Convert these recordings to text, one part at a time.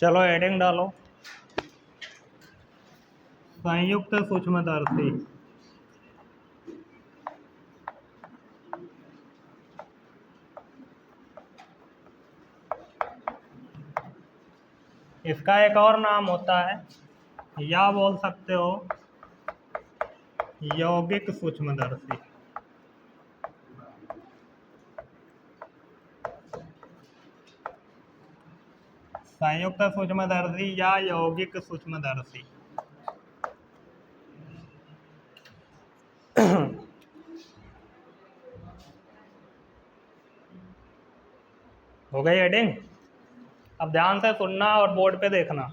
चलो हेडिंग डालो, संयुक्त सूक्ष्मदर्शी। इसका एक और नाम होता है, या बोल सकते हो यौगिक सूक्ष्मदर्शी। संयुक्त सूक्ष्मदर्शी या यौगिक सूक्ष्मदर्शी। हो गई हेडिंग। अब ध्यान से सुनना और बोर्ड पे देखना।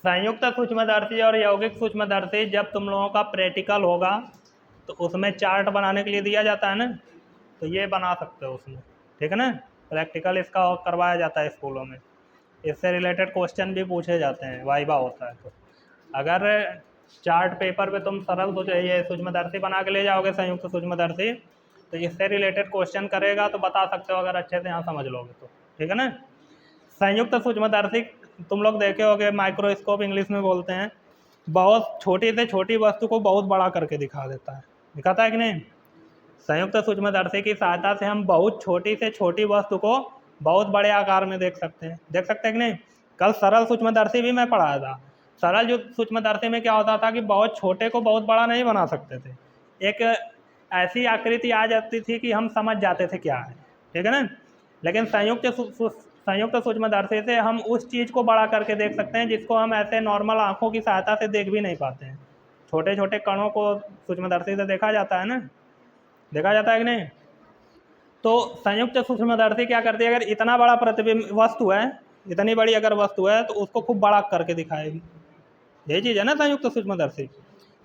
संयुक्त सूक्ष्मदर्शी और यौगिक सूक्ष्मदर्शी जब तुम लोगों का प्रैक्टिकल होगा तो उसमें चार्ट बनाने के लिए दिया जाता है ना, तो ये बना सकते हो उसमें, ठीक है ना। प्रैक्टिकल इसका करवाया जाता है स्कूलों में, इससे रिलेटेड क्वेश्चन भी पूछे जाते हैं, वाइवा होता है। तो अगर चार्ट पेपर पे तुम सरल ये सूक्ष्मदर्शी बना के ले जाओगे संयुक्त सूक्ष्मदर्शी, तो इससे रिलेटेड क्वेश्चन करेगा तो बता सकते हो अगर अच्छे से यहाँ समझ लोगे तो, ठीक है ना। संयुक्त सूक्ष्मदर्शी तुम लोग देखे होगे, माइक्रोस्कोप इंग्लिश में बोलते हैं, बहुत छोटी से छोटी वस्तु को बहुत बड़ा करके दिखा देता है, दिखाता है कि नहीं। संयुक्त सूक्ष्मदर्शी की सहायता से हम बहुत छोटी से छोटी वस्तु को बहुत बड़े आकार में देख सकते हैं कि नहीं। कल सरल सूक्ष्मदर्शी भी मैं पढ़ाया था। सरल जो सूक्ष्मदर्शी में क्या होता था कि बहुत छोटे को बहुत बड़ा नहीं बना सकते थे, एक ऐसी आकृति आ जाती थी कि हम समझ जाते थे क्या है, ठीक है ना। लेकिन संयुक्त सूक्ष्मदर्शी से हम उस चीज़ को बड़ा करके देख सकते हैं जिसको हम ऐसे नॉर्मल आंखों की सहायता से देख भी नहीं पाते हैं। छोटे छोटे कणों को सूक्ष्मदर्शी से देखा जाता है ना, देखा जाता है कि नहीं। तो संयुक्त सूक्ष्मदर्शी क्या करती है, अगर इतना बड़ा प्रतिबिंब वस्तु है, इतनी बड़ी अगर वस्तु है तो उसको खूब बड़ा करके दिखाएगी। यही चीज़ है ना संयुक्त सूक्ष्मदर्शी।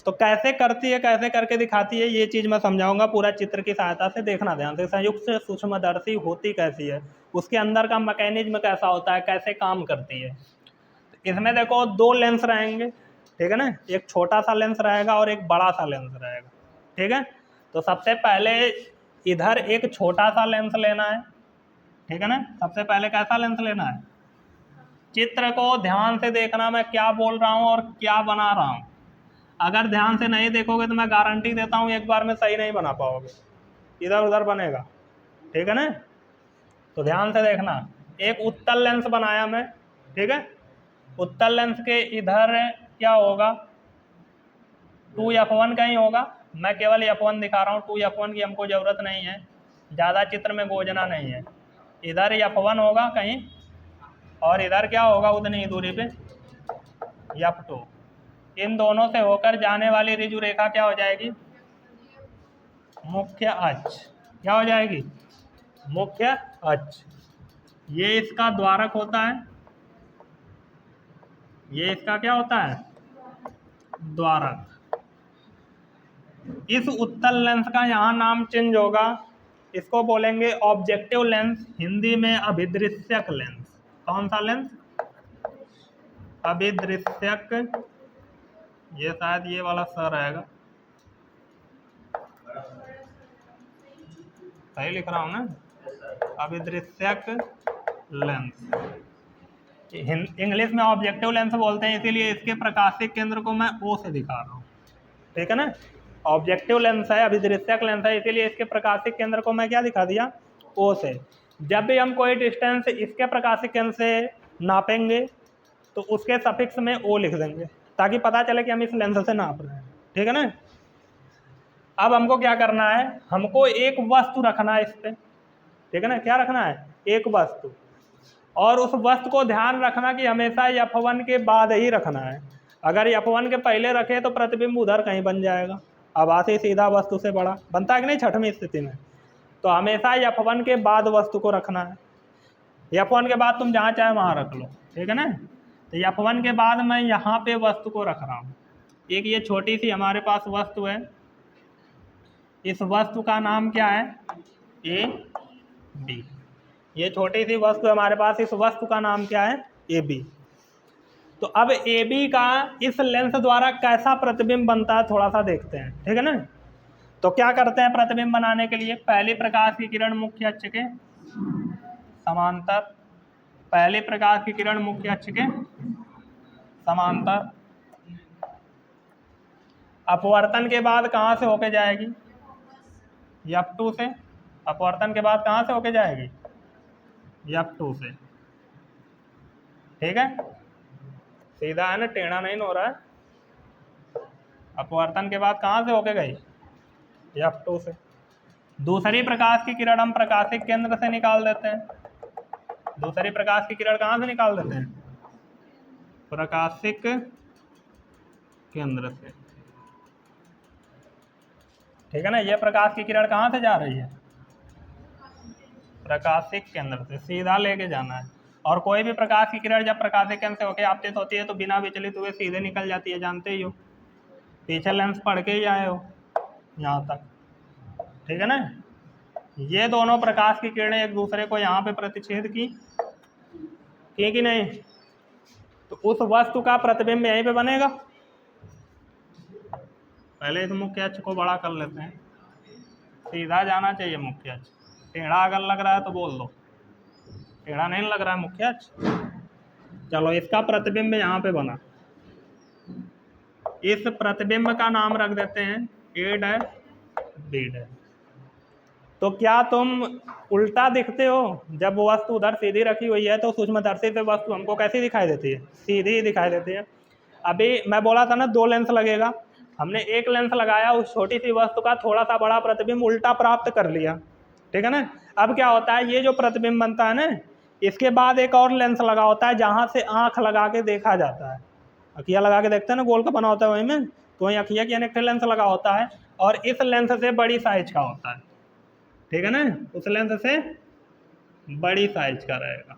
तो कैसे करती है, कैसे करके दिखाती है, ये चीज़ मैं समझाऊंगा पूरा चित्र की सहायता से, देखना ध्यान से। संयुक्त सूक्ष्मदर्शी होती कैसी है, उसके अंदर का मैकेनिज्म कैसा होता है, कैसे काम करती है। इसमें देखो दो लेंस रहेंगे, ठीक है ना, एक छोटा सा लेंस रहेगा और एक बड़ा सा लेंस रहेगा, ठीक है। तो सबसे पहले इधर एक छोटा सा लेंस लेना है, ठीक है ना। सबसे पहले कैसा लेंस लेना है, चित्र को ध्यान से देखना मैं क्या बोल रहा हूँ और क्या बना रहा हूँ। अगर ध्यान से नहीं देखोगे तो मैं गारंटी देता हूँ एक बार में सही नहीं बना पाओगे, इधर उधर बनेगा, ठीक है ना। तो ध्यान से देखना, एक उत्तल लेंस बनाया मैं, ठीक है। उत्तल लेंस के इधर क्या होगा, 2f1 का ही होगा। मैं केवल f1 दिखा रहा हूँ, 2f1 की हमको ज़रूरत नहीं है, ज़्यादा चित्र में गोजना नहीं है। इधर f1 होगा कहीं और इधर क्या होगा उतनी ही दूरी पे f2। इन दोनों से होकर जाने वाली ऋजु रेखा क्या हो जाएगी, मुख्य अक्ष। क्या हो जाएगी, मुख्य अक्ष। ये इसका द्वारक होता है, ये इसका क्या होता है, द्वारक। इस उत्तल लेंस का यहाँ नाम चेंज होगा, इसको बोलेंगे ऑब्जेक्टिव लेंस, हिंदी में अभिदृश्यक लेंस। कौन सा लेंस, अभिदृश्यक। ये शायद ये वाला स रहेगा, सही लिख रहा हूँ ना, अभिदृश्यक लेंस। इंग्लिश में ऑब्जेक्टिव लेंस बोलते हैं, इसीलिए इसके प्रकाशिक केंद्र को मैं O से दिखा रहा हूँ, ठीक है ना। ऑब्जेक्टिव लेंस है, अभिदृश्यक लेंस है, इसीलिए इसके प्रकाशिक केंद्र को मैं क्या दिखा दिया, O से। जब भी हम कोई डिस्टेंस इसके प्रकाशिक केंद्र से नापेंगे तो उसके सफिक्स में O लिख देंगे ताकि पता चले कि हम इस लेंस से नाप रहे हैं, ठीक है ना। अब हमको क्या करना है, हमको एक वस्तु रखना है इस पे, ठीक है ना। क्या रखना है, एक वस्तु, और उस वस्तु को ध्यान रखना कि हमेशा f1 के बाद ही रखना है। अगर f1 के पहले रखे तो प्रतिबिंब उधर कहीं बन जाएगा, आभासी सीधा वस्तु से बड़ा बनता है कि नहीं छठवीं स्थिति में। तो हमेशा f1 के बाद वस्तु को रखना है, f1 के बाद तुम जहाँ चाहे वहाँ रख लो, ठीक है ना। तो f1 के बाद मैं यहाँ पे वस्तु को रख रहा हूँ। एक ये छोटी सी हमारे पास वस्तु है, इस वस्तु का नाम क्या है, ए बी। ये छोटी सी वस्तु हमारे पास, इस वस्तु का नाम क्या है, ए बी। तो अब ए बी का इस लेंस द्वारा कैसा प्रतिबिंब बनता है थोड़ा सा देखते हैं, ठीक है ना। तो क्या करते हैं प्रतिबिंब बनाने के लिए, पहली प्रकाश की किरण मुख्य अक्ष के समांतर पहली प्रकाश की किरण मुख्य अक्ष के समांतर, अपवर्तन के बाद कहाँ से होके जाएगी? F2 से। अपवर्तन के बाद कहाँ से होके जाएगी? F2 से। ठीक है, सीधा है ना, टेढ़ा नहीं हो रहा है। अपवर्तन के बाद कहाँ से होके गई? F2 से। दूसरी प्रकाश की किरण हम प्रकाशिक केंद्र से निकाल देते हैं। दूसरी प्रकाश की किरण कहाँ से निकाल देते हैं? प्रकाशिक केंद्र से। ठीक है ना, ये प्रकाश की किरण कहाँ से जा रही है? प्रकाशिक केंद्र से, सीधा लेके जाना है। और कोई भी प्रकाश की किरण जब प्रकाशिक केंद्र से होकर आपतित होती है तो बिना विचलित हुए सीधे निकल जाती है, जानते ही हो। पीछे लेंस पढ़ के ही आए हो यहाँ तक। ठीक है ना, ये दोनों प्रकाश की किरणें एक दूसरे को यहाँ पे प्रतिच्छेद की कि नहीं? तो उस वस्तु का प्रतिबिंब यहीं पे बनेगा। पहले इस मुख्य अक्ष को बड़ा कर लेते हैं, सीधा जाना चाहिए मुख्य अक्ष। टेढ़ा अगर लग रहा है तो बोल दो, टेढ़ा नहीं लग रहा है मुख्य अक्ष। चलो, इसका प्रतिबिंब यहाँ पे बना, इस प्रतिबिंब का नाम रख देते हैं A' B'। तो क्या तुम उल्टा दिखते हो? जब वो वस्तु उधर सीधी रखी हुई है तो सूक्ष्मदर्शी से वस्तु हमको कैसी दिखाई देती है? सीधी ही दिखाई देती है। अभी मैं बोला था ना 2 लेंस लगेगा, हमने एक लेंस लगाया, उस छोटी सी वस्तु का थोड़ा सा बड़ा प्रतिबिंब उल्टा प्राप्त कर लिया। ठीक है ना, अब क्या होता है, ये जो प्रतिबिंब बनता है ना, इसके बाद एक और लेंस लगा होता है जहाँ से आँख लगा के देखा जाता है। अखिया लगा के देखते हैं ना, गोल का बना होता है वहीं में, तो वहीं अखिया की एक लेंस लगा होता है और इस लेंस से बड़ी साइज का होता है। ठीक है ना, उस लेंस से बड़ी साइज का रहेगा।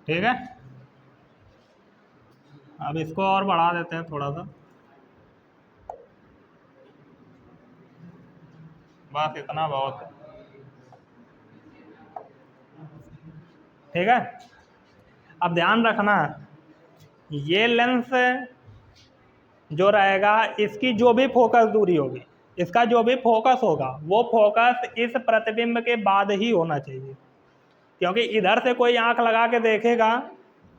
ठीक है, अब इसको और बढ़ा देते हैं थोड़ा सा, बस इतना बहुत है। ठीक है, अब ध्यान रखना, ये लेंस जो रहेगा, इसकी जो भी फोकस दूरी होगी, इसका जो भी फोकस होगा, वो फोकस इस प्रतिबिंब के बाद ही होना चाहिए। क्योंकि इधर से कोई आंख लगा के देखेगा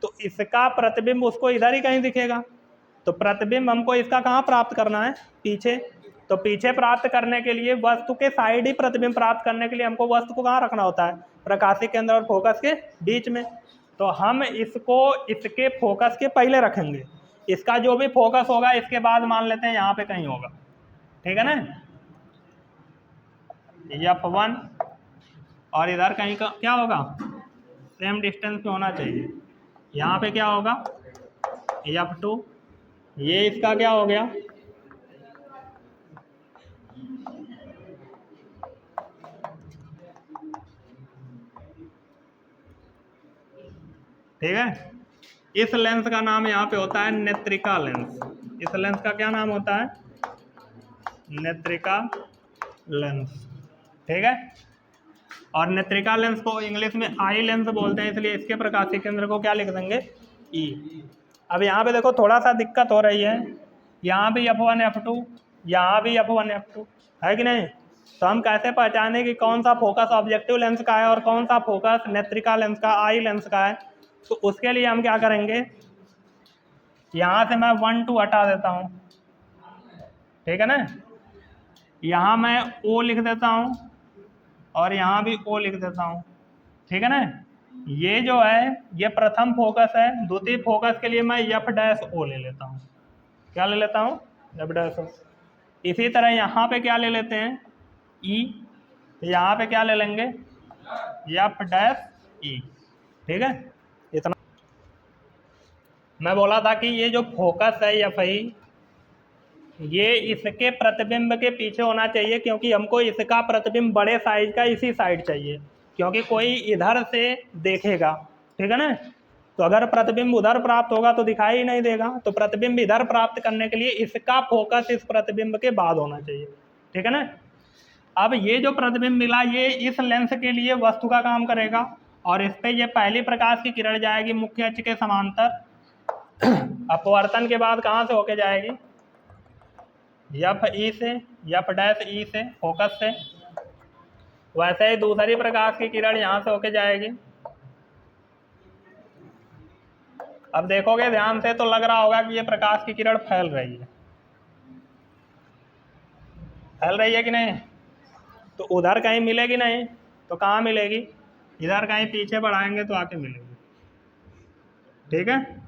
तो इसका प्रतिबिंब उसको इधर ही कहीं दिखेगा। तो प्रतिबिंब हमको इसका कहाँ प्राप्त करना है? पीछे। तो पीछे प्राप्त करने के लिए, वस्तु के साइड ही प्रतिबिंब प्राप्त करने के लिए हमको वस्तु को कहाँ रखना होता है? प्रकाशिक केंद्र और फोकस के बीच में। तो हम इसको इसके फोकस के पहले रखेंगे, इसका जो भी फोकस होगा इसके बाद मान लेते हैं यहाँ पे कहीं होगा। ठीक है ना, F1 और इधर कहीं का क्या होगा? सेम डिस्टेंस पे होना चाहिए। यहाँ पे क्या होगा? F2। ये इसका क्या हो गया? ठीक है, इस लेंस का नाम यहाँ पे होता है नेत्रिका लेंस। इस लेंस का क्या नाम होता है? नेत्रिका लेंस। ठीक है, और नेत्रिका लेंस को इंग्लिश में आई लेंस बोलते हैं, इसलिए इसके प्रकाशिक केंद्र को क्या लिख देंगे? ई। अब यहाँ पे देखो थोड़ा सा दिक्कत हो रही है, यहाँ भी F1 F2, यहाँ भी F1 F2 है कि नहीं? तो हम कैसे पहचाने कि कौन सा फोकस ऑब्जेक्टिव लेंस का है और कौन सा फोकस नेत्रिका लेंस का, आई लेंस का है? तो उसके लिए हम क्या करेंगे, यहाँ से मैं 1 2 हटा देता हूँ। ठीक है ना, यहाँ मैं O लिख देता हूँ और यहाँ भी O लिख देता हूँ। ठीक है ना, ये जो है ये प्रथम फोकस है। द्वितीय फोकस के लिए मैं F' ले लेता हूँ। क्या ले लेता हूँ? F'। इसी तरह यहाँ पे क्या ले लेते हैं? E। तो यहाँ पे क्या ले लेंगे? F'। ठीक है, इतना मैं बोला था कि ये जो फोकस है F', ये इसके प्रतिबिंब के पीछे होना चाहिए, क्योंकि हमको इसका प्रतिबिंब बड़े साइज का इसी साइड चाहिए, क्योंकि कोई इधर से देखेगा। ठीक है ना, तो अगर प्रतिबिंब उधर प्राप्त होगा तो दिखाई ही नहीं देगा। तो प्रतिबिंब इधर प्राप्त करने के लिए इसका फोकस इस प्रतिबिंब के बाद होना चाहिए। ठीक है ना, अब ये जो प्रतिबिंब मिला ये इस लेंस के लिए वस्तु का काम करेगा और इस पर ये पहली प्रकाश की किरण जाएगी मुख्य अक्ष के समांतर। अपवर्तन के बाद कहाँ से होके जाएगी? एफ ई से, एफ डैश ई से, फोकस से। वैसे ही दूसरी प्रकाश की किरण यहाँ से होके जाएगी। अब देखोगे ध्यान से तो लग रहा होगा कि ये प्रकाश की किरण फैल रही है, फैल रही है कि नहीं? तो उधर कहीं मिलेगी नहीं, तो कहाँ मिलेगी? इधर कहीं पीछे बढ़ाएंगे तो आके मिलेगी। ठीक है,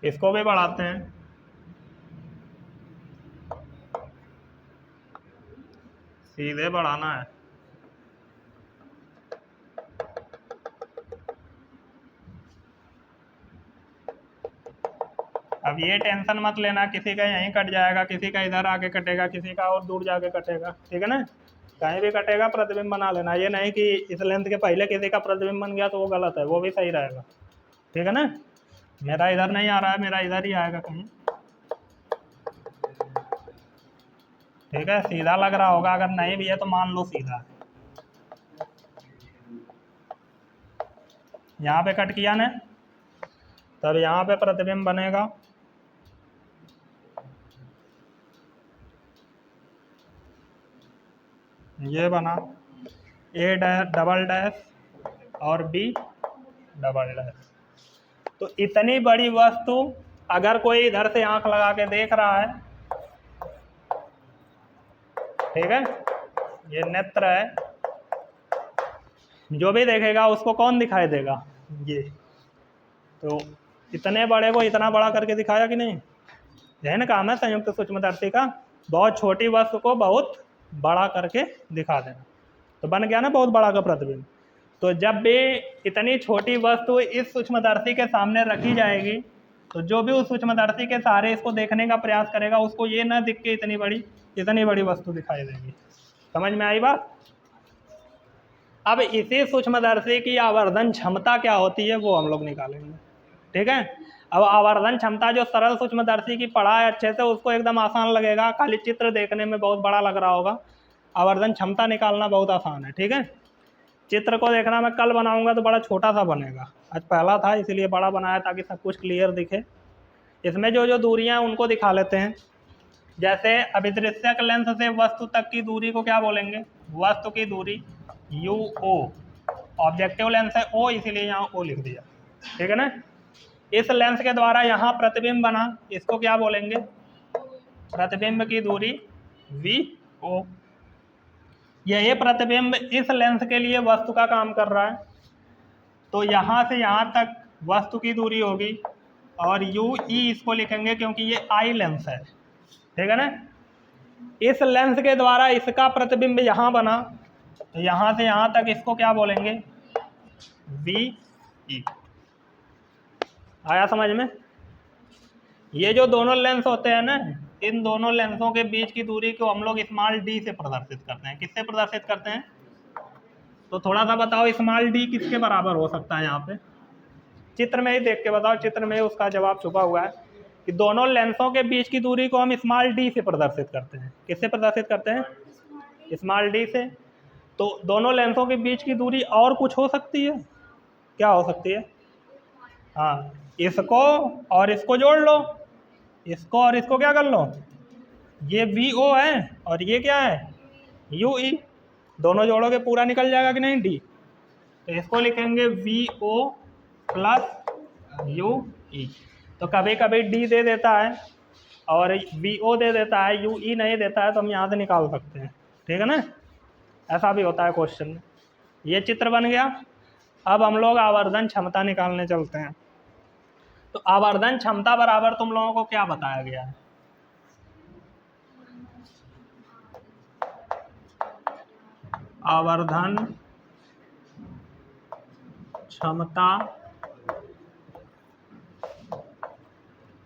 इसको भी बढ़ाते हैं। सीधे बढ़ाना है। अब ये टेंशन मत लेना, किसी का यहीं कट जाएगा, किसी का इधर आके कटेगा, किसी का और दूर जाके कटेगा। ठीक है ना, कहीं भी कटेगा प्रतिबिंब बना लेना। ये नहीं कि इस लेंथ के पहले किसी का प्रतिबिंब बन गया तो वो गलत है, वो भी सही रहेगा। ठीक है ना, मेरा इधर नहीं आ रहा है, मेरा इधर ही आएगा कहीं। ठीक है, सीधा लग रहा होगा, अगर नहीं भी है तो मान लो सीधा है। यहाँ पे कट किया ना, तब यहाँ पे प्रतिबिंब बनेगा। ये बना ए डैश डबल डैश और बी डबल डैश। तो इतनी बड़ी वस्तु अगर कोई इधर से आंख लगा के देख रहा है, ठीक है, ये नेत्र है, जो भी देखेगा उसको कौन दिखाई देगा? ये। तो इतने बड़े को इतना बड़ा करके दिखाया कि नहीं? यही ना काम है संयुक्त सूक्ष्मदर्शी का, बहुत छोटी वस्तु को बहुत बड़ा करके दिखा देना। तो बन गया ना बहुत बड़ा का प्रतिबिंब। तो जब भी इतनी छोटी वस्तु इस सूक्ष्मदर्शी के सामने रखी जाएगी, तो जो भी उस सूक्ष्मदर्शी के सहारे इसको देखने का प्रयास करेगा, उसको ये ना दिख के इतनी बड़ी वस्तु दिखाई देगी। समझ में आई बात? अब इसी सूक्ष्मदर्शी की आवर्धन क्षमता क्या होती है वो हम लोग निकालेंगे। ठीक है, अब आवर्धन क्षमता जो सरल सूक्ष्मदर्शी की पढ़ा है अच्छे से, उसको एकदम आसान लगेगा, खाली चित्र देखने में बहुत बड़ा लग रहा होगा। आवर्धन क्षमता निकालना बहुत आसान है। ठीक है, चित्र को देखना मैं कल बनाऊंगा तो बड़ा छोटा सा बनेगा, आज पहला था इसीलिए बड़ा बनाया ताकि सब कुछ क्लियर दिखे। इसमें जो जो दूरियां हैं उनको दिखा लेते हैं। जैसे अभिदृश्यक लेंस से वस्तु तक की दूरी को क्या बोलेंगे? वस्तु की दूरी यू ओ, ऑब्जेक्टिव लेंस है ओ, इसीलिए यहाँ ओ लिख दिया। ठीक है ना, इस लेंस के द्वारा यहाँ प्रतिबिंब बना, इसको क्या बोलेंगे? प्रतिबिंब की दूरी वी ओ। यही प्रतिबिंब इस लेंस के लिए वस्तु का काम कर रहा है, तो यहाँ से यहाँ तक वस्तु की दूरी होगी, और यू ई इसको लिखेंगे क्योंकि ये आई लेंस है। ठीक है ना, इस लेंस के द्वारा इसका प्रतिबिंब यहाँ बना, तो यहाँ से यहाँ तक इसको क्या बोलेंगे? V E. आया समझ में? ये जो दोनों लेंस होते हैं ना, इन दोनों लेंसों के बीच की दूरी को हम लोग स्मॉल डी से प्रदर्शित करते हैं। किससे प्रदर्शित करते हैं? तो थोड़ा सा बताओ, स्मॉल डी किसके बराबर हो सकता है? यहाँ पे चित्र में ही देख के बताओ, चित्र में उसका जवाब छुपा हुआ है कि दोनों लेंसों के बीच की दूरी को हम स्मॉल डी से प्रदर्शित करते हैं। किससे प्रदर्शित करते हैं? स्मॉल डी से। तो दोनों लेंसों के बीच की दूरी और कुछ हो सकती है? क्या हो सकती है? हाँ, इसको और इसको जोड़ लो, इसको और इसको क्या कर लो? ये वी ओ है और ये क्या है? यू ई। दोनों जोड़ोगे पूरा निकल जाएगा कि नहीं? डी। तो इसको लिखेंगे V O plus U E. तो कभी कभी डी दे देता है और वी ओ दे देता है, यू ई नहीं देता है, तो हम यहाँ से निकाल सकते हैं। ठीक है ना, ऐसा भी होता है क्वेश्चन में। ये चित्र बन गया। अब हम लोग आवर्धन क्षमता निकालने चलते हैं। तो आवर्धन क्षमता बराबर तुम लोगों को क्या बताया गया है? आवर्धन क्षमता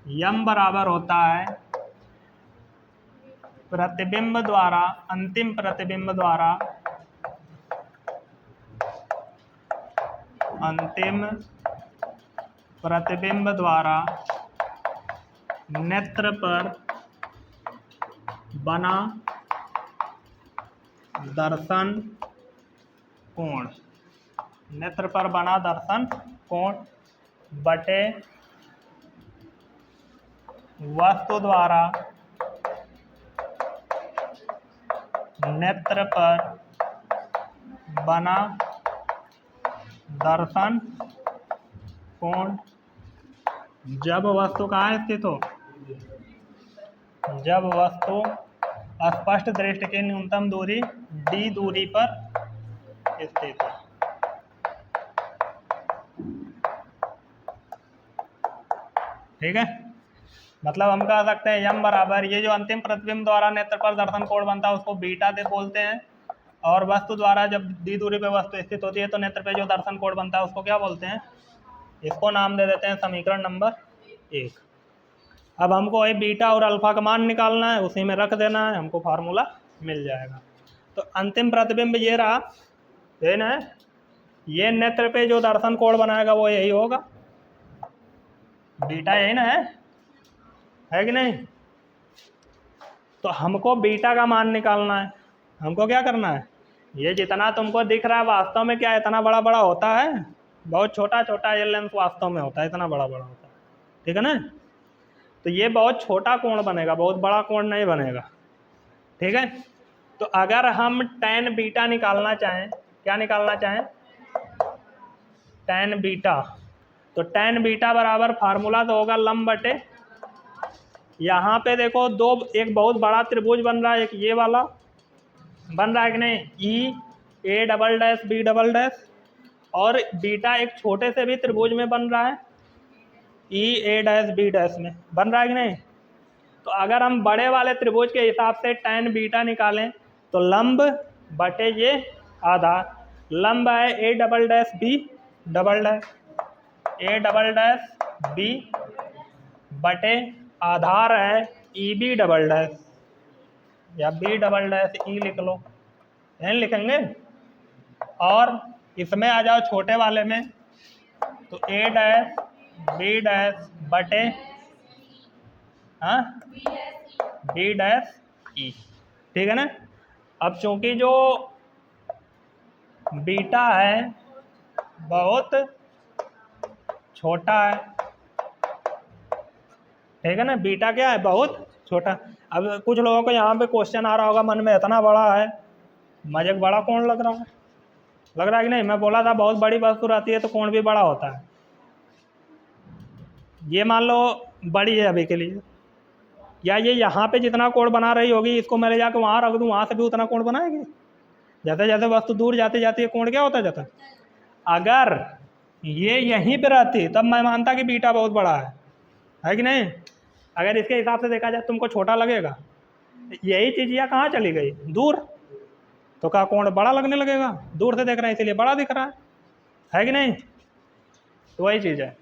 यम बराबर होता है प्रतिबिंब द्वारा, अंतिम प्रतिबिंब द्वारा, अंतिम प्रतिबिंब द्वारा नेत्र पर बना दर्शन कोण, नेत्र पर बना दर्शन कोण बटे वस्तु द्वारा नेत्र पर बना दर्शन कोण जब वस्तु कहाँ स्थित हो, जब वस्तु स्पष्ट दृष्टि की न्यूनतम दूरी d दूरी पर स्थित है। ठीक है, मतलब हम कह सकते हैं यम बराबर ये जो अंतिम प्रतिबिंब द्वारा नेत्र पर दर्शन कोण बनता है उसको बीटा दे बोलते हैं, और वस्तु द्वारा जब d दूरी पे वस्तु स्थित होती है तो नेत्र पे जो दर्शन कोण बनता है उसको क्या बोलते हैं, इसको नाम दे देते हैं समीकरण नंबर 1। अब हमको वही बीटा और अल्फा का मान निकालना है, उसी में रख देना है, हमको फार्मूला मिल जाएगा। तो अंतिम प्रतिबिंब ये रहा, है ना, ये नेत्र पे जो दर्शन कोण बनाएगा वो यही होगा, बीटा यही ना है कि नहीं। तो हमको बीटा का मान निकालना है, हमको क्या करना है, ये जितना तुमको दिख रहा है वास्तव में क्या इतना बड़ा बड़ा होता है, बहुत छोटा छोटा ये लेंस वास्तव में होता है, इतना बड़ा बड़ा होता है, ठीक है ना। तो ये बहुत छोटा कोण बनेगा, बहुत बड़ा कोण नहीं बनेगा, ठीक है। तो अगर हम tan बीटा निकालना चाहें, क्या निकालना चाहें, tan बीटा, तो tan बीटा बराबर फार्मूला तो होगा लंब बटे, यहाँ पे देखो दो, एक बहुत बड़ा त्रिभुज बन रहा है, एक ये वाला बन रहा है कि नहीं, E A double dash B double dash, और बीटा एक छोटे से भी त्रिभुज में बन रहा है, E A dash B dash में बन रहा है कि नहीं। तो अगर हम बड़े वाले त्रिभुज के हिसाब से tan बीटा निकालें तो लंब बटे ये आधार, लंब है A double dash B double dash, A double dash B बटे आधार है ई बी डबल डैश, या बी डबल डैश ई लिख लो, यहीं लिखेंगे। और इसमें आ जाओ छोटे वाले में, तो ए डैश बी डैश बटे बी डैश ई, ठीक है ना। अब चूंकि जो बीटा है बहुत छोटा है, ठीक है ना, बीटा क्या है, बहुत छोटा। अब कुछ लोगों को यहाँ पे क्वेश्चन आ रहा होगा मन में, इतना बड़ा है, मुझे बड़ा कोण लग रहा है कि नहीं। मैं बोला था बहुत बड़ी वस्तु रहती है तो कोण भी बड़ा होता है, ये मान लो बड़ी है अभी के लिए, या ये यहाँ पे जितना कोण बना रही होगी इसको मैं ले जाकर वहाँ रख दूँ, वहाँ से भी उतना कोण बनाएगी। जैसे जैसे वस्तु दूर जाती जाती है कोण क्या होता जाता है। अगर ये यहीं पे रहती तब मैं मानता कि बीटा बहुत बड़ा है कि नहीं। अगर इसके हिसाब से देखा जाए तुमको छोटा लगेगा, यही चीज़ यह कहाँ चली गई, दूर, तो क्या कोण बड़ा लगने लगेगा, दूर से देख रहे हैं इसीलिए बड़ा दिख रहा है कि नहीं। तो वही चीज़ है।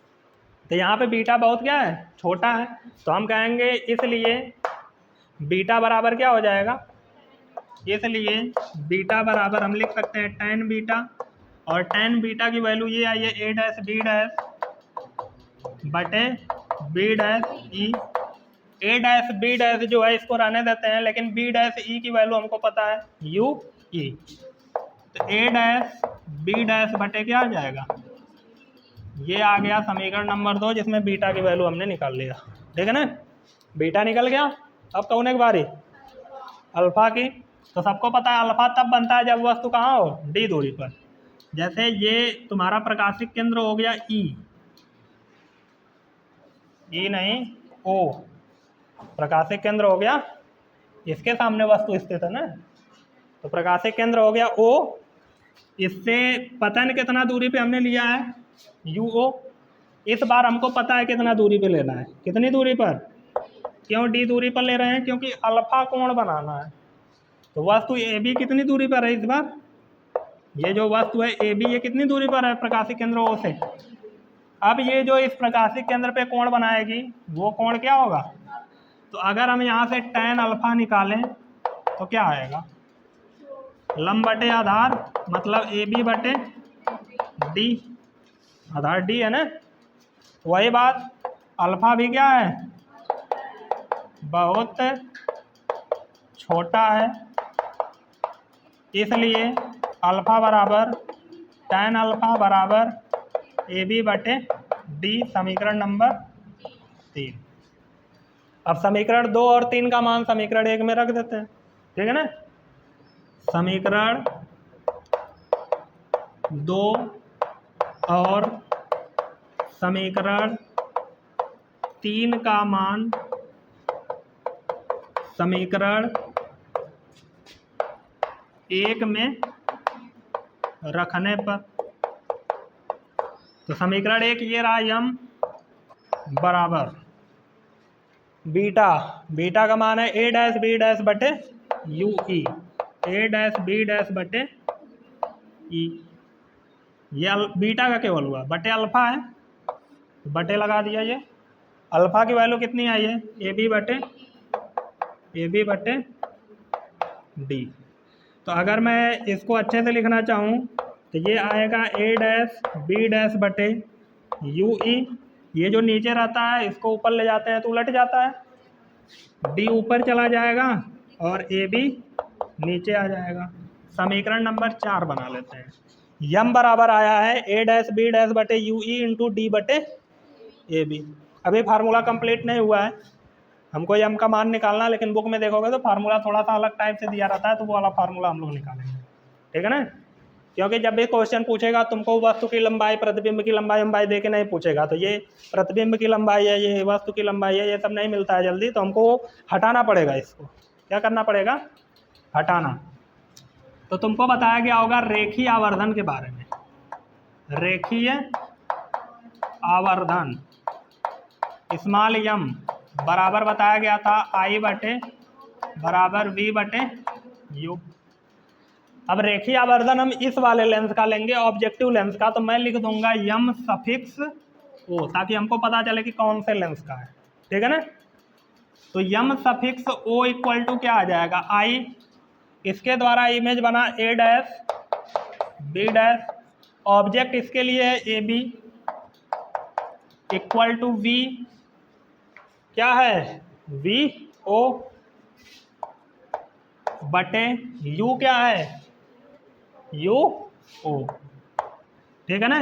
तो यहाँ पे बीटा बहुत क्या है, छोटा है, तो हम कहेंगे इसलिए बीटा बराबर क्या हो जाएगा, इसलिए बीटा बराबर हम लिख सकते हैं tan बीटा, और tan बीटा की वैल्यू ये आई है ए डैश बी डैश बटे B dash E. A dash B dash जो है इसको रहने देते हैं, लेकिन बी डैश ई की वैल्यू हमको पता है यू ई, तो ए डैश बी डैश बटे क्या आ जाएगा, ये आ गया समीकरण नंबर 2, जिसमें बीटा की वैल्यू हमने निकाल लिया, ठीक है ना। बीटा निकल गया। अब कौन एक बारी अल्फा की, तो सबको पता है अल्फा तब बनता है जब वस्तु कहाँ हो, डी दूरी पर। जैसे ये तुम्हारा प्रकाशिक केंद्र हो गया ई नहीं ओ, प्रकाशिक केंद्र हो गया, इसके सामने वस्तु स्थित है ना, तो प्रकाशिक केंद्र हो गया ओ, इससे पता नहीं कितना दूरी पे हमने लिया है यू ओ। इस बार हमको पता है कितना दूरी पे लेना है, कितनी दूरी पर, क्यों डी दूरी पर ले रहे हैं, क्योंकि अल्फा कोण बनाना है। तो वस्तु ए बी कितनी दूरी पर है इस बार, ये जो वस्तु है ए बी ये कितनी दूरी पर है प्रकाशिक केंद्र ओ से। अब ये जो इस प्रकाशिक केंद्र पे कोण बनाएगी वो कोण क्या होगा, तो अगर हम यहाँ से tan अल्फा निकालें तो क्या आएगा, लंब बटे आधार, मतलब ए बी बटे डी, आधार डी है ना। वही बात अल्फा भी क्या है, बहुत छोटा है, इसलिए अल्फ़ा बराबर tan अल्फ़ा बराबर AB बटे D, समीकरण नंबर 3। अब समीकरण 2 और 3 का मान समीकरण 1 में रख देते हैं, ठीक है ना। समीकरण 2 और समीकरण 3 का मान समीकरण 1 में रखने पर, तो समीकरण 1 ये रहा, यम बराबर बीटा, बीटा का मान है ए डैश बी डैश बटे you E, A dash B dash बटे ई। ये बीटा का केवल हुआ, बटे अल्फ़ा है, बटे लगा दिया। ये अल्फ़ा की वैल्यू कितनी आई है, ए बी बटे डी। तो अगर मैं इसको अच्छे से लिखना चाहूँ तो ये आएगा ए डैश बी डैश बटे यू ई। ये जो नीचे रहता है इसको ऊपर ले जाते हैं तो उलट जाता है, डी ऊपर चला जाएगा और ए बी नीचे आ जाएगा। समीकरण नंबर 4 बना लेते हैं। यम बराबर आया है ए डैश बी डैश बटे यू ई इंटू डी बटे ए बी। अभी फार्मूला कंप्लीट नहीं हुआ है, हमको यम का मान निकालना है, लेकिन बुक में देखोगे तो फार्मूला थोड़ा सा अलग टाइप से दिया रहता है, तो वो वाला फार्मूला हम लोग निकालेंगे, ठीक है ना। क्योंकि जब भी क्वेश्चन पूछेगा तुमको वस्तु की लंबाई, प्रतिबिंब की लंबाई दे के नहीं पूछेगा, तो ये प्रतिबिंब की लंबाई है, ये वस्तु की लंबाई है, ये सब नहीं मिलता है जल्दी, तो हमको हटाना पड़ेगा। इसको क्या करना पड़ेगा, हटाना। तो तुमको बताया गया होगा रेखीय आवर्धन के बारे में, रेखीय आवर्धन स्मॉल यम बराबर बताया गया था आई बटे बराबर वी बटे यू। अब रेखीय आवर्धन हम इस वाले लेंस का लेंगे, ऑब्जेक्टिव लेंस का, तो मैं लिख दूंगा यम सफिक्स ओ, ताकि हमको पता चले कि कौन से लेंस का है, ठीक है ना। तो M suffix O equal to क्या आ जाएगा, आई, इसके द्वारा इमेज बना A dash B dash, object इसके लिए है A B equal to V, क्या है वी ओ बटे यू, क्या है यू ओ, ठीक है ना।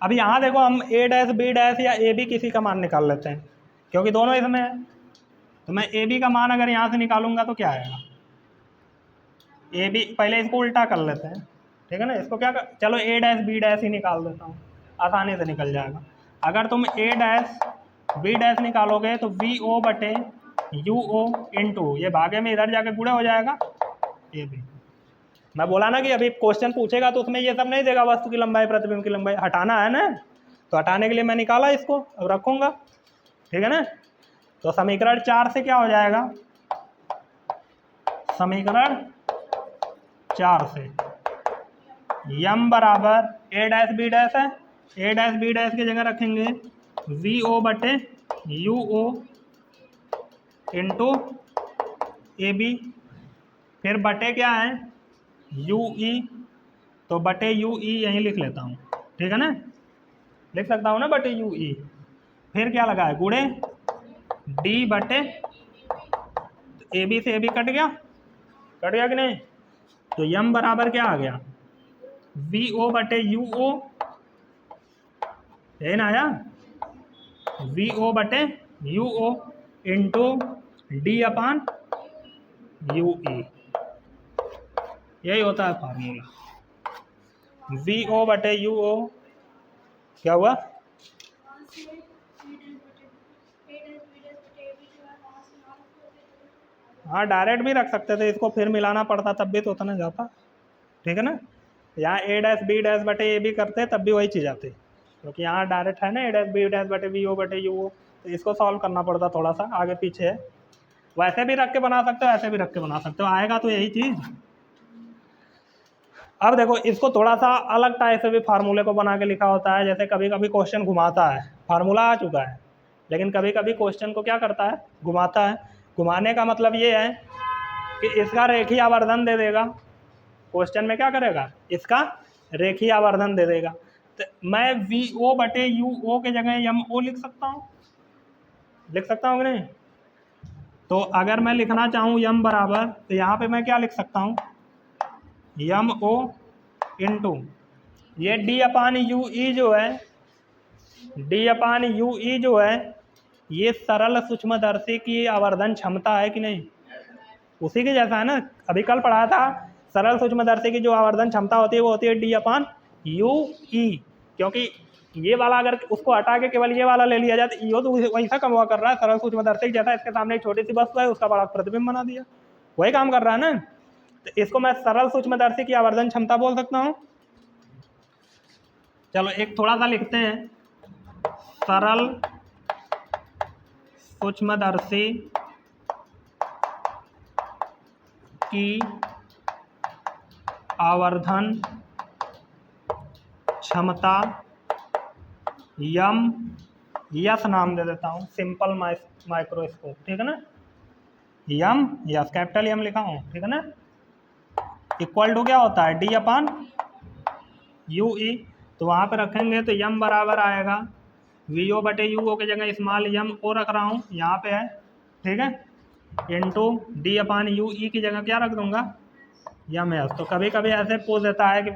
अब यहाँ देखो हम ए डैश बी डैश या ए बी किसी का मान निकाल लेते हैं, क्योंकि दोनों इसमें है। तो मैं ए बी का मान अगर यहाँ से निकालूंगा तो क्या आएगा, ए बी, पहले इसको उल्टा कर लेते हैं, ठीक है ना। इसको क्या चलो ए डैश बी डैश ही निकाल देता हूँ, आसानी से निकल जाएगा। अगर तुम ए डैश बी डैश निकालोगे तो वी ओ बटे यू ओ इंटू, ये भागे में इधर जाके गुणे हो जाएगा ए बी। मैं बोला ना कि अभी क्वेश्चन पूछेगा तो उसमें ये सब नहीं देगा, वस्तु की लंबाई प्रतिबिंब की लंबाई, हटाना है ना, तो हटाने के लिए मैं निकाला इसको, अब रखूँगा, ठीक है ना। तो समीकरण 4 से क्या हो जाएगा, समीकरण 4 से यम बराबर ए डैश बी डैश है, ए डैश बी डैश की जगह रखेंगे वी ओ बटे U O into A B, फिर बटे क्या है यू ई, तो बटे यू ई यहीं लिख लेता हूँ, ठीक है ना, लिख सकता हूँ ना बटे यू ई। फिर क्या लगा है गुणे डी बटे, ए बी से ए बी कट गया कि नहीं, तो यम बराबर क्या आ गया वी ओ बटे यू ओ, यही ना आया, वी ओ बटे U O into D upon U E, यही होता है फार्मूला, वी ओ बटे यू ओ। क्या हुआ, हाँ डायरेक्ट भी रख सकते थे, इसको फिर मिलाना पड़ता तब भी तो उतना जाता, ठीक है ना। यहाँ ए डैश बी डैश बटे ए बी करते तब भी वही चीज़ आती, क्योंकि यहाँ डायरेक्ट है ना ए डैश बी डैश बटे वी ओ बटे यू ओ, तो इसको सॉल्व करना पड़ता, थोड़ा सा आगे पीछे है। वैसे भी रख के बना सकते हो, ऐसे भी रख के बना सकते हो, आएगा तो यही चीज़। अब देखो इसको थोड़ा सा अलग टाइप से भी फार्मूले को बना के लिखा होता है, जैसे कभी कभी क्वेश्चन घुमाता है, फार्मूला आ चुका है, लेकिन कभी कभी क्वेश्चन को क्या करता है, घुमाता है। घुमाने का मतलब ये है कि इसका रेखीय आवर्धन दे देगा, क्वेश्चन में क्या करेगा, इसका रेखीय आवर्धन दे देगा। तो मैं वी ओ बटे यू ओ के जगह यम ओ लिख सकता हूँ कि नहीं, तो अगर मैं लिखना चाहूँ यम बराबर, तो यहाँ पे मैं क्या लिख सकता हूँ, यम ओ इंटू ये डी अपान यू ई जो है, डी अपान यू ई जो है ये सरल सूक्ष्मदर्शी की आवर्धन क्षमता है कि नहीं, उसी के जैसा है ना। अभी कल पढ़ा था सरल सूक्ष्मदर्शी की जो आवर्धन क्षमता होती है वो होती है डी अपान यू ई, क्योंकि ये वाला अगर उसको हटा के केवल ये वाला ले लिया जाए तो यो तो वैसा कम हुआ कर रहा है सरल सूक्ष्मदर्शी जैसा, इसके सामने एक छोटी सी वस्तु है उसका बड़ा प्रतिबिंब बना दिया, वही काम कर रहा है ना। तो इसको मैं सरल सूक्ष्मदर्शी की आवर्धन क्षमता बोल सकता हूँ। चलो एक थोड़ा सा लिखते हैं, सरल सूक्ष्मदर्शी की आवर्धन क्षमता यम, यस नाम दे देता हूँ, सिंपल माइक्रोस्कोप, ठीक है ना, यम यस कैपिटल यम लिखा हूँ, ठीक है ना, इक्वल टू क्या होता है डी अपान यू ई। तो वहाँ पे रखेंगे तो यम बराबर आएगा वी ओ बटे यू ओ की जगह स्मॉल यम ओ रख रहा हूँ यहाँ पे है, ठीक है, इंटू डी अपान यू ई की जगह क्या रख दूंगा यम एस। तो कभी कभी ऐसे पूछ देता है कि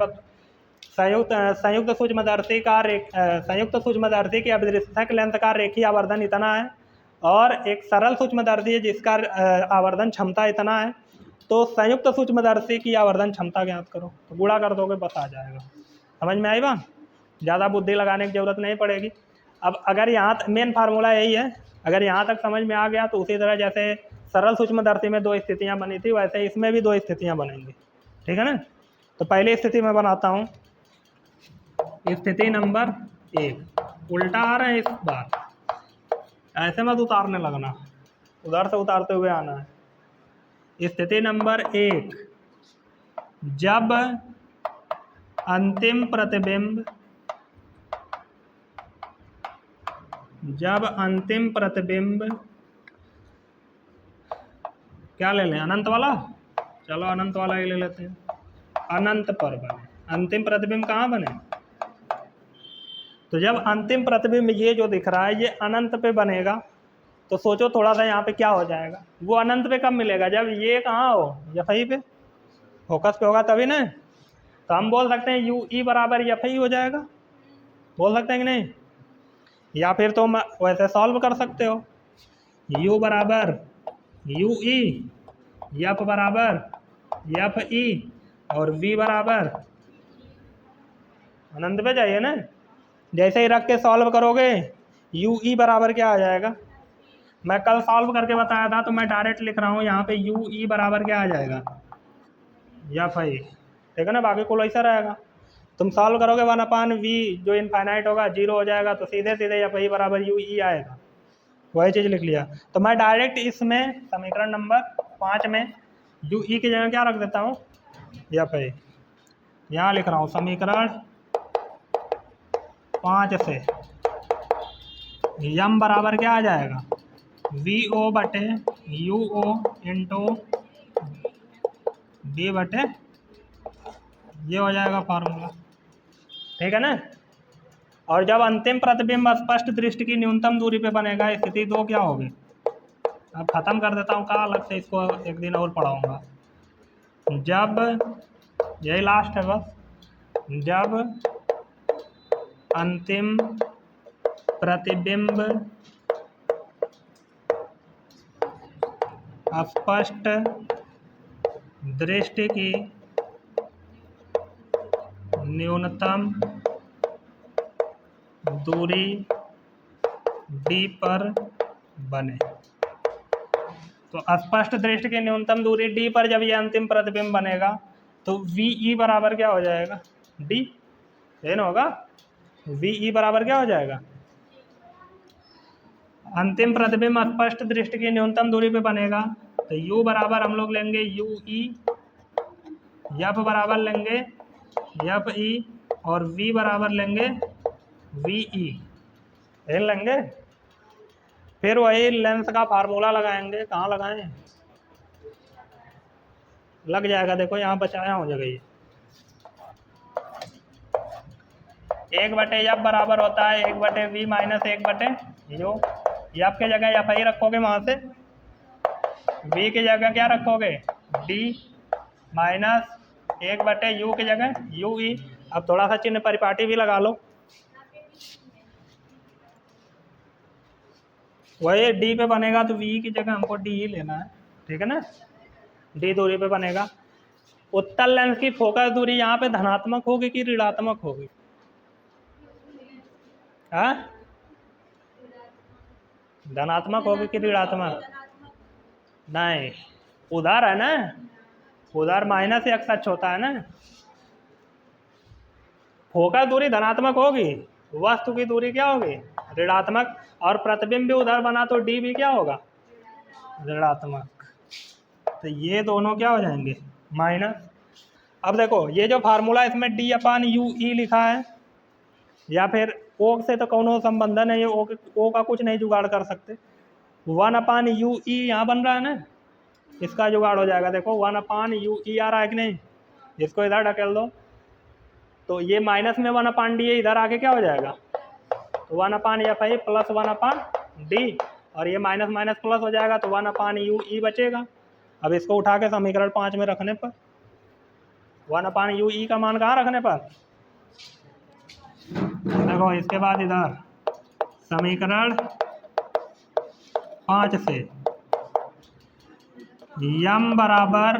संयुक्त सूक्ष्मदर्शी का संयुक्त सूक्ष्मदर्शी की अभिदृष्टक लेंस का रेखीय आवर्धन इतना है और एक सरल सूक्ष्मदर्शी है जिसका आवर्धन क्षमता इतना है, तो संयुक्त सूक्ष्मदर्शी की आवर्धन क्षमता ज्ञात करो। तो गुणा कर दोगे बस आ जाएगा। समझ में आई बात, ज़्यादा बुद्धि लगाने की जरूरत नहीं पड़ेगी। अब अगर यहाँ मेन फार्मूला यही है, अगर यहाँ तक समझ में आ गया तो उसी तरह जैसे सरल सूक्ष्मदर्शी में दो स्थितियाँ बनी थी वैसे इसमें भी दो स्थितियाँ बनेंगी, ठीक है ना। तो पहली स्थिति में बनाता हूँ, स्थिति नंबर 1, उल्टा आ रहा है इस बार, ऐसे मत उतारने लगना, उधर से उतारते हुए आना है। स्थिति नंबर 1, जब अंतिम प्रतिबिंब क्या ले लें, अनंत वाला, चलो अनंत वाला ही ले लेते हैं, अनंत पर बने, अंतिम प्रतिबिंब कहाँ बने, तो जब अंतिम प्रतिबिंब ये जो दिख रहा है ये अनंत पे बनेगा, तो सोचो थोड़ा सा यहाँ पे क्या हो जाएगा, वो अनंत पे कब मिलेगा, जब ये कहाँ हो, एफ आई पे फोकस पे होगा तभी ना। तो हम बोल सकते हैं यू ई बराबर एफ आई हो जाएगा, बोल सकते हैं कि नहीं, या फिर तुम वैसे सॉल्व कर सकते हो, यू बराबर यू ई, एफ बराबर एफ ई और वी बराबर अनंत पे जाइए ना। जैसे ही रख के सॉल्व करोगे यू ई बराबर क्या आ जाएगा, मैं कल सॉल्व करके बताया था तो मैं डायरेक्ट लिख रहा हूँ यहाँ पे यू ई बराबर क्या आ जाएगा एफ आई, ठीक है ना, बाकी कुल ऐसा रहेगा। तुम सॉल्व करोगे 1/v जो इनफाइनाइट होगा 0 हो जाएगा, तो सीधे सीधे एफ आई बराबर यू ई आएगा, वही चीज़ लिख लिया। तो मैं डायरेक्ट इसमें समीकरण नंबर 5 में यू ई की जगह क्या रख देता हूँ एफ आई, यहाँ लिख रहा हूँ समीकरण 5 से यम बराबर क्या आ जाएगा वी ओ बटे यू ओ इंटू डी बटे, ये हो जाएगा फार्मूला, ठीक है ना। और जब अंतिम प्रतिबिंब स्पष्ट दृष्टि की न्यूनतम दूरी पे बनेगा, स्थिति 2 क्या होगी, अब ख़त्म कर देता हूँ का अलग से, इसको एक दिन और पढ़ाऊँगा। जब, यही लास्ट है बस, जब अंतिम प्रतिबिंब स्पष्ट दृष्टि की न्यूनतम दूरी डी पर बने, तो स्पष्ट दृष्टि की न्यूनतम दूरी डी पर जब ये अंतिम प्रतिबिंब बनेगा तो वी ई बराबर क्या हो जाएगा डी, ये ना होगा, वी ई बराबर क्या हो जाएगा, अंतिम प्रतिबिंब स्पष्ट दृष्टि की न्यूनतम दूरी पे बनेगा तो u बराबर हम लोग लेंगे यू ई, एफ बराबर लेंगे एफ ई और v बराबर लेंगे वी ई, लेंगे। फिर वही लेंस का फार्मूला लगाएंगे, कहाँ लगाएं, लग जाएगा, देखो यहाँ बचाया हो जगह, ये 1/f बराबर होता है 1/v माइनस 1/u, एफ के जगह एफ आई रखोगे वहाँ से, वी की जगह क्या रखोगे, डी माइनस 1/u की जगह यू ई। अब थोड़ा सा चिन्ह परिपाटी भी लगा लो, वही डी पे बनेगा तो वी की जगह हमको डी ही लेना है, ठीक है ना। डी दूरी पे बनेगा। उत्तल लेंस की फोकस दूरी यहाँ पे धनात्मक होगी कि ऋणात्मक होगी? हाँ, धनात्मक होगी कि ऋणात्मक? नहीं, उधर है ना, उधर माइनस एक्स अक्ष होता है ना। फोकस दूरी धनात्मक होगी, वस्तु की दूरी क्या होगी, ऋणात्मक। और प्रतिबिंब भी उधर बना तो डी भी क्या होगा, ऋणात्मक। तो ये दोनों क्या हो जाएंगे, माइनस। अब देखो ये जो फार्मूला इसमें डी अपान यू ई लिखा है, या फिर ओ से तो कौनो संबंध नहीं है, ओ का कुछ नहीं जुगाड़ कर सकते। 1/u ई यहाँ बन रहा है ना, इसका जुगाड़ हो जाएगा। देखो 1/u ई आ रहा है कि नहीं, इसको इधर ढकेल दो तो ये माइनस में 1/d है, इधर आके क्या हो जाएगा, 1/f प्लस 1/d, और ये माइनस माइनस प्लस हो जाएगा तो 1/u ई बचेगा। अब इसको उठा के समीकरण 5 में रखने पर 1/u ई का मान कहाँ रखने पर, देखो इसके बाद इधर समीकरण 5 से यम बराबर,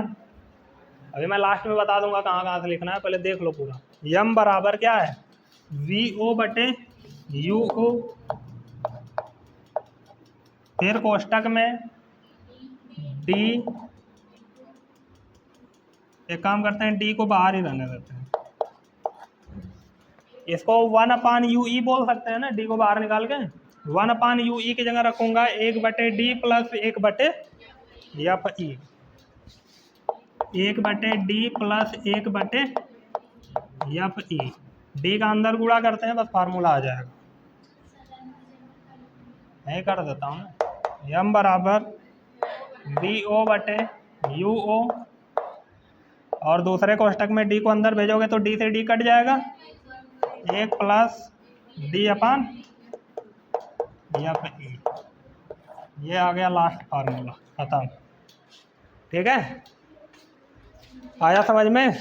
अभी मैं लास्ट में बता दूंगा कहाँ कहाँ से लिखना है, पहले देख लो पूरा। यम बराबर क्या है, वी ओ बटे यू ओ, फिर कोष्टक में डी, एक काम करते हैं डी को बाहर ही रहने देते हैं, इसको 1/u ई बोल सकते हैं ना, डी को बाहर निकाल के 1/u ई की जगह रखूंगा 1/d प्लस 1/f ई, 1/d प्लस 1/f ई। डी का अंदर गुणा करते हैं, बस फार्मूला आ जाएगा। नहीं कर देता हूँ ना, यम बराबर वी ओ बटे यू ओ, और दूसरे कोष्टक में डी को अंदर भेजोगे तो डी से डी कट जाएगा, 1 plus D upon F E. ये आ गया लास्ट फार्मूला, खत्म। ठीक है, आया समझ में।